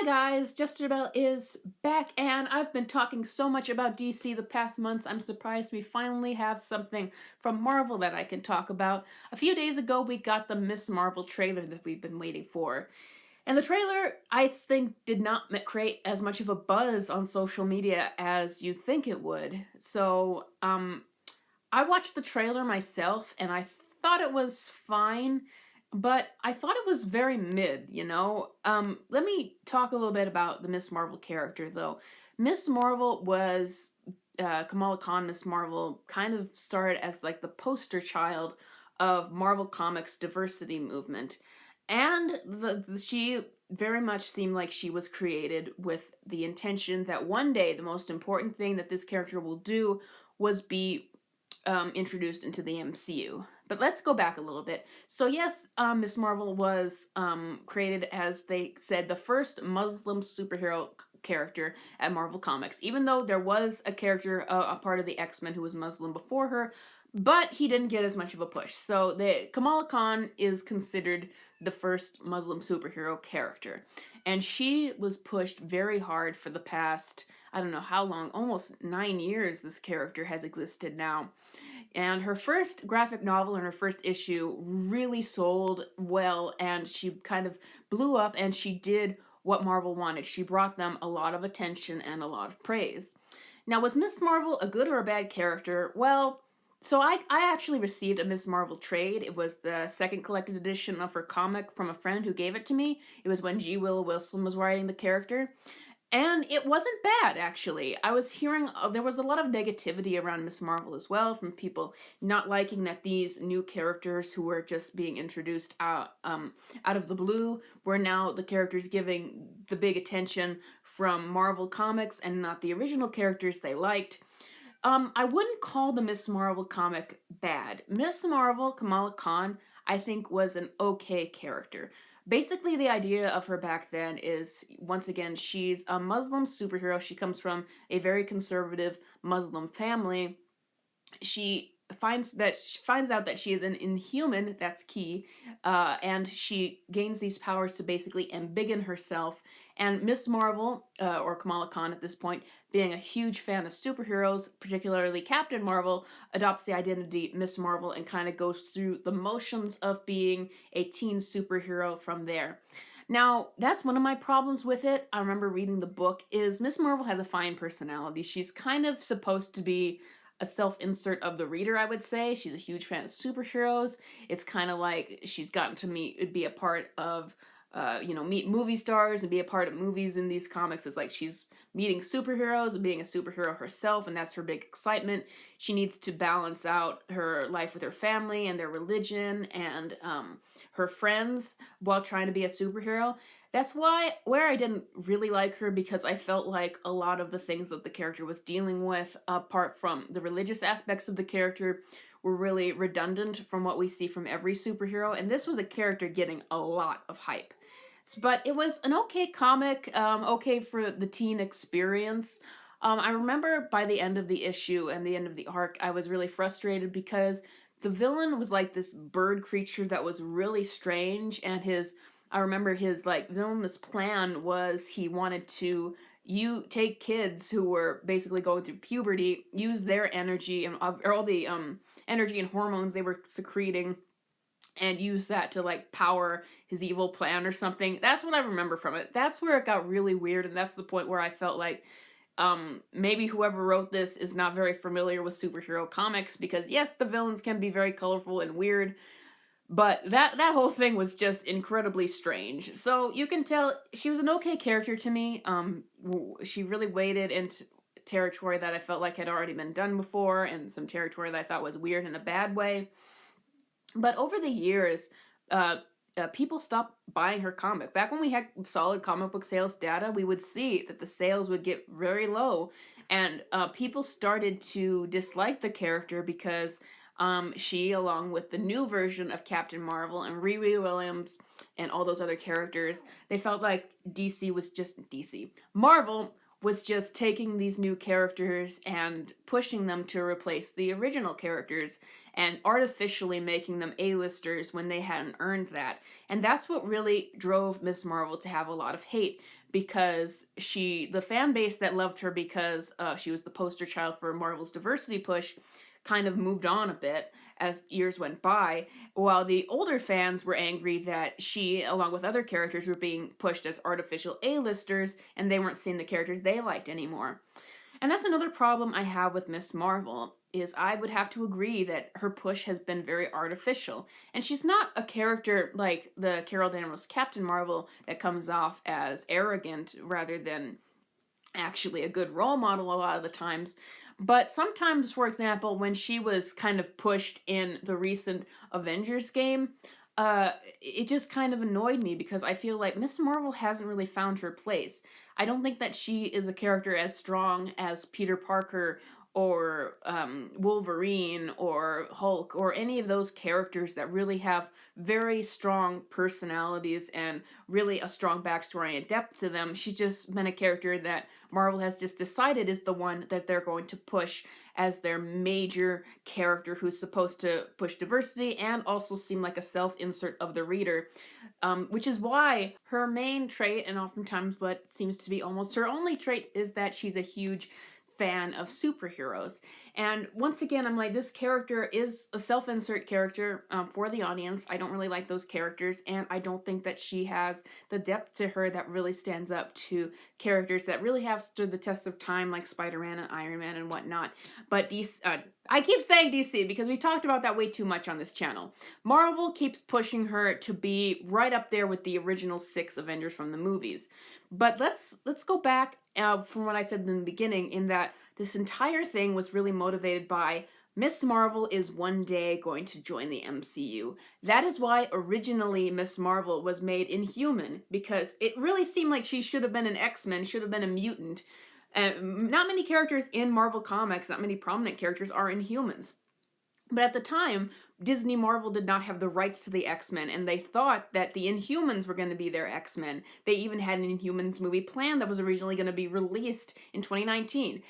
Hi guys, Justabel is back, and I've been talking so much about DC the past months. I'm surprised we finally have something from Marvel that I can talk about. A few days ago, we got the Miss Marvel trailer that we've been waiting for. And the trailer, I think, did not create as much of a buzz on social media as you'd think it would. I watched the trailer myself, and I thought it was fine, but I thought it was very mid. Let me talk a little bit about the Miss Marvel character, though. Miss Marvel was Kamala Khan. Miss Marvel kind of started as like the poster child of Marvel Comics diversity movement, and she very much seemed like she was created with the intention that one day the most important thing that this character will do was be introduced into the MCU. But let's go back a little bit. So yes, Miss Marvel was created, as they said, the first Muslim superhero character at Marvel Comics. Even though there was a character, a part of the X-Men who was Muslim before her, but he didn't get as much of a push. So the Kamala Khan is considered the first Muslim superhero character, and she was pushed very hard for the past, I don't know how long, almost 9 years this character has existed now. And her first graphic novel and her first issue really sold well, and she kind of blew up, and she did what Marvel wanted. She brought them a lot of attention and a lot of praise. Now, was Miss Marvel a good or a bad character? Well, so I actually received a Miss Marvel trade. It was the second collected edition of her comic from a friend who gave it to me. It was when G. Willow Wilson was writing the character. And it wasn't bad, actually. I was hearing there was a lot of negativity around Miss Marvel as well, from people not liking that these new characters who were just being introduced out of the blue were now the characters giving the big attention from Marvel Comics and not the original characters they liked. I wouldn't call the Miss Marvel comic bad. Miss Marvel, Kamala Khan, I think was an okay character. Basically, the idea of her back then is, once again, she's a Muslim superhero. She comes from a very conservative Muslim family. She finds out that she is an inhuman. That's key, and she gains these powers to basically embiggen herself. And Miss Marvel, or Kamala Khan at this point, being a huge fan of superheroes, particularly Captain Marvel, adopts the identity Miss Marvel and kind of goes through the motions of being a teen superhero from there. Now, that's one of my problems with it. I remember reading the book, is Miss Marvel has a fine personality. She's kind of supposed to be a self-insert of the reader, I would say. She's a huge fan of superheroes. It's kind of like she's gotten to be a part of meet movie stars and be a part of movies in these comics. Is like she's meeting superheroes and being a superhero herself, and that's her big excitement. She needs to balance out her life with her family and their religion and her friends while trying to be a superhero. That's where I didn't really like her, because I felt like a lot of the things that the character was dealing with, apart from the religious aspects of the character, were really redundant from what we see from every superhero, and this was a character getting a lot of hype. But it was an okay comic, okay for the teen experience. I remember by the end of the issue and the end of the arc, I was really frustrated because the villain was like this bird creature that was really strange, and I remember his like villainous plan was he wanted to take kids who were basically going through puberty, use their energy and or all the energy and hormones they were secreting, and use that to like power his evil plan or something. That's what I remember from it. That's where it got really weird, and that's the point where I felt like maybe whoever wrote this is not very familiar with superhero comics, because yes, the villains can be very colorful and weird, but that whole thing was just incredibly strange. So you can tell she was an okay character to me. She really waded into territory that I felt like had already been done before, and some territory that I thought was weird in a bad way. But over the years, people stopped buying her comic. Back when we had solid comic book sales data, we would see that the sales would get very low, and people started to dislike the character because she, along with the new version of Captain Marvel and Riri Williams and all those other characters, they felt like DC was just DC. Marvel was just taking these new characters and pushing them to replace the original characters and artificially making them A-listers when they hadn't earned that. And that's what really drove Miss Marvel to have a lot of hate, because the fan base that loved her because she was the poster child for Marvel's diversity push kind of moved on a bit as years went by, while the older fans were angry that she, along with other characters, were being pushed as artificial A-listers and they weren't seeing the characters they liked anymore. And that's another problem I have with Miss Marvel, is I would have to agree that her push has been very artificial. And she's not a character like the Carol Danvers Captain Marvel that comes off as arrogant rather than actually a good role model a lot of the times. But sometimes, for example, when she was kind of pushed in the recent Avengers game, it just kind of annoyed me because I feel like Miss Marvel hasn't really found her place. I don't think that she is a character as strong as Peter Parker or Wolverine or Hulk or any of those characters that really have very strong personalities and really a strong backstory and depth to them. She's just been a character that Marvel has just decided is the one that they're going to push as their major character who's supposed to push diversity and also seem like a self-insert of the reader. Which is why her main trait, and oftentimes what seems to be almost her only trait, is that she's a huge fan of superheroes. And once again, I'm like, this character is a self-insert character for the audience. I don't really like those characters, and I don't think that she has the depth to her that really stands up to characters that really have stood the test of time, like Spider-Man and Iron Man and whatnot. But DC, I keep saying DC because we talked about that way too much on this channel. Marvel keeps pushing her to be right up there with the original 6 Avengers from the movies. But let's go back from what I said in the beginning, in that this entire thing was really motivated by Miss Marvel is one day going to join the MCU. That is why originally Miss Marvel was made Inhuman, because it really seemed like she should have been an X-Men, should have been a mutant. Not many characters in Marvel Comics, not many prominent characters, are Inhumans. But at the time, Disney Marvel did not have the rights to the X-Men, and they thought that the Inhumans were going to be their X-Men. They even had an Inhumans movie planned that was originally going to be released in 2019.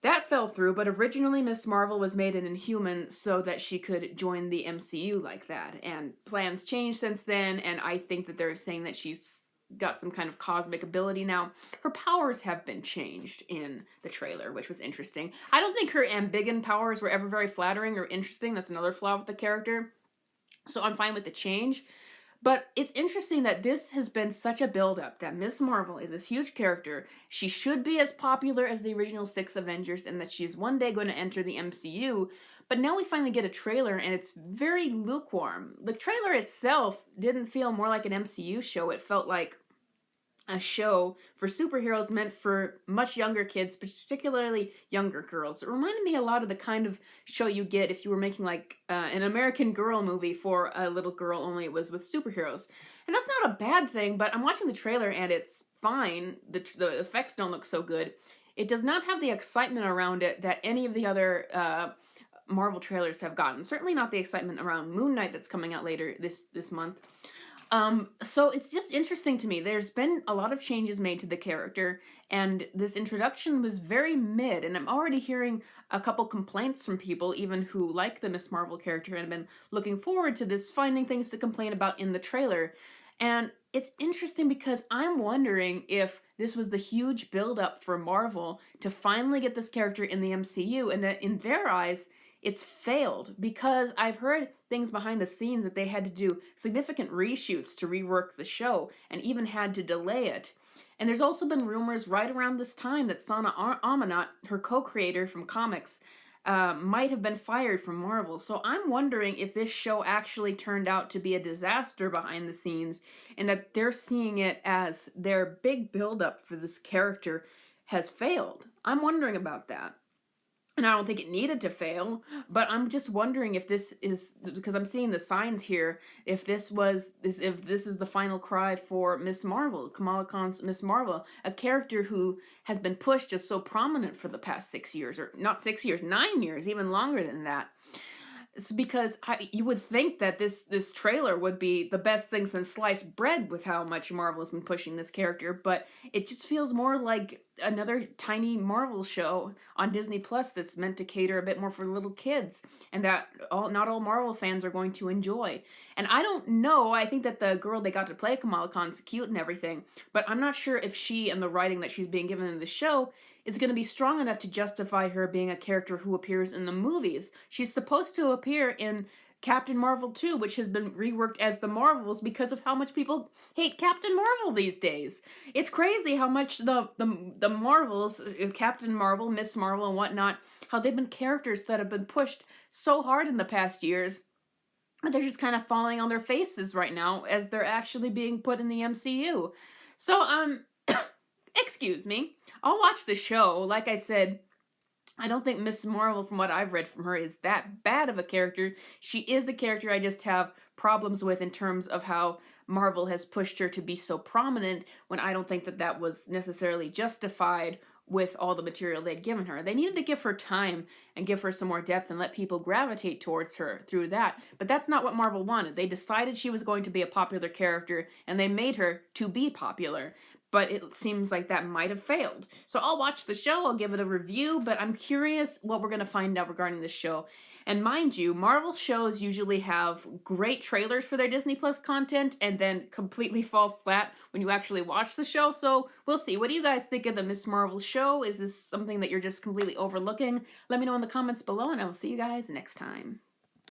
That fell through, but originally Miss Marvel was made an Inhuman so that she could join the MCU like that. And plans changed since then, and I think that they're saying that she's got some kind of cosmic ability now. Her powers have been changed in the trailer, which was interesting. I don't think her Ambiguous powers were ever very flattering or interesting. That's another flaw with the character. So I'm fine with the change. But it's interesting that this has been such a build-up, that Miss Marvel is this huge character. She should be as popular as the original 6 Avengers, and that she's one day going to enter the MCU. But now we finally get a trailer, and it's very lukewarm. The trailer itself didn't feel more like an MCU show. It felt like a show for superheroes meant for much younger kids, particularly younger girls. It reminded me a lot of the kind of show you get if you were making like an American Girl movie for a little girl, only it was with superheroes. And that's not a bad thing, but I'm watching the trailer and it's fine. The effects don't look so good. It does not have the excitement around it that any of the other Marvel trailers have gotten. Certainly not the excitement around Moon Knight that's coming out later this month. So it's just interesting to me. There's been a lot of changes made to the character, and this introduction was very mid, and I'm already hearing a couple complaints from people, even who like the Miss Marvel character and have been looking forward to this, finding things to complain about in the trailer. And it's interesting because I'm wondering if this was the huge build-up for Marvel to finally get this character in the MCU, and that in their eyes, it's failed, because I've heard things behind the scenes that they had to do significant reshoots to rework the show and even had to delay it. And there's also been rumors right around this time that Sana Amanat, her co-creator from comics, might have been fired from Marvel. So I'm wondering if this show actually turned out to be a disaster behind the scenes and that they're seeing it as their big build-up for this character has failed. I'm wondering about that. And I don't think it needed to fail, but I'm just wondering if this is, because I'm seeing the signs here, if this is the final cry for Miss Marvel, Kamala Khan's Miss Marvel, a character who has been pushed as so prominent for the past 6 years, or not 6 years, 9 years, even longer than that. It's because you would think that this trailer would be the best thing since sliced bread with how much Marvel has been pushing this character, but it just feels more like another tiny Marvel show on Disney Plus that's meant to cater a bit more for little kids, and that not all Marvel fans are going to enjoy. And I don't know. I think that the girl they got to play Kamala Khan's cute and everything, but I'm not sure if she and the writing that she's being given in the show is going to be strong enough to justify her being a character who appears in the movies. She's supposed to appear in Captain Marvel 2, which has been reworked as the Marvels because of how much people hate Captain Marvel these days. It's crazy how much the Marvels, Captain Marvel, Miss Marvel, and whatnot, how they've been characters that have been pushed so hard in the past years. They're just kind of falling on their faces right now as they're actually being put in the MCU. So, excuse me. I'll watch the show. Like I said, I don't think Miss Marvel, from what I've read from her, is that bad of a character. She is a character I just have problems with in terms of how Marvel has pushed her to be so prominent when I don't think that that was necessarily justified with all the material they'd given her. They needed to give her time and give her some more depth and let people gravitate towards her through that. But that's not what Marvel wanted. They decided she was going to be a popular character and they made her to be popular. But it seems like that might have failed. So I'll watch the show, I'll give it a review, but I'm curious what we're going to find out regarding this show. And mind you, Marvel shows usually have great trailers for their Disney Plus content and then completely fall flat when you actually watch the show. So we'll see. What do you guys think of the Miss Marvel show? Is this something that you're just completely overlooking? Let me know in the comments below, and I will see you guys next time.